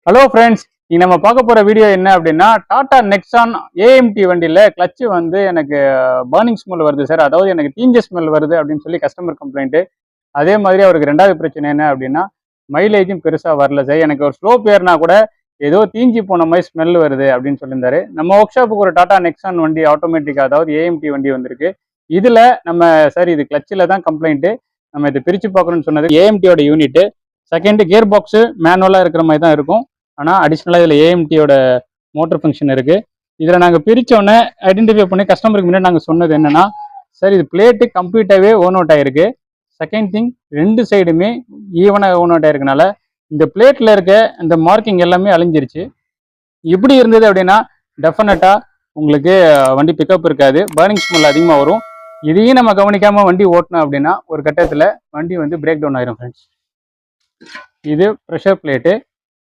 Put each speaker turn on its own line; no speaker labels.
Hello friends, இன்னைக்கு நம்ம பார்க்க போகிற வீடியோ என்ன அப்படின்னா, டாடா நெக்ஸான் ஏஎம்டி வண்டியில் கிளச்சு வந்து எனக்கு பர்னிங் ஸ்மெல் வருது சார், அதாவது எனக்கு தீஞ்ச ஸ்மெல் வருது அப்படின்னு சொல்லி கஸ்டமர் கம்ப்ளைண்ட்டு. அதே மாதிரி அவருக்கு ரெண்டாவது பிரச்சனை என்ன அப்படின்னா, மைலேஜும் பெருசாக வரல சார், எனக்கு ஒரு ஸ்லோப் ஏறினா கூட ஏதோ தீஞ்சி போன மாதிரி ஸ்மெல் வருது அப்படின்னு சொல்லியிருந்தாரு. நம்ம ஒர்க் ஷாப்புக்கு ஒரு டாடா நெக்ஸான் வண்டி ஆட்டோமேட்டிக், அதாவது ஏஎம்டி வண்டி வந்திருக்கு. இதில் நம்ம சார் இது கிளச்சில் தான் கம்ப்ளைண்ட்டு, நம்ம இதை பிரித்து பார்க்கணும்னு சொன்னது ஏஎம்டியோட யூனிட்டு. செகண்ட் கியர் பாக்ஸு மேனுவலாக இருக்கிற மாதிரி தான் இருக்கும், ஆனால் அடிஷ்னலாக இதில் ஏஎம்டியோட மோட்டர் ஃபங்க்ஷன் இருக்குது. இதில் நாங்கள் பிரித்தோடனே ஐடென்டிஃபை பண்ணி கஸ்டமருக்கு முன்னாடி நாங்கள் சொன்னது என்னென்னா, சார் இது பிளேட்டு கம்ப்ளீட்டாகவே ஓன் அவுட் ஆகிருக்கு. செகண்ட் திங், ரெண்டு சைடுமே ஈவனாக ஓன் அவுட் ஆகிருக்கனால இந்த பிளேட்டில் இருக்க இந்த மார்க்கிங் எல்லாமே அழிஞ்சிருச்சு. இப்படி இருந்தது அப்படின்னா டெஃபினட்டாக உங்களுக்கு வண்டி பிக்கப் இருக்காது, பர்னிங் ஸ்மெல் அதிகமாக வரும். இதையும் நம்ம கவனிக்காமல் வண்டி ஓட்டினோம் அப்படின்னா ஒரு கட்டத்தில் வண்டி வந்து பிரேக் டவுன் ஆயிரும் ஃப்ரெண்ட்ஸ். இது ப்ரெஷர் பிளேட்டு.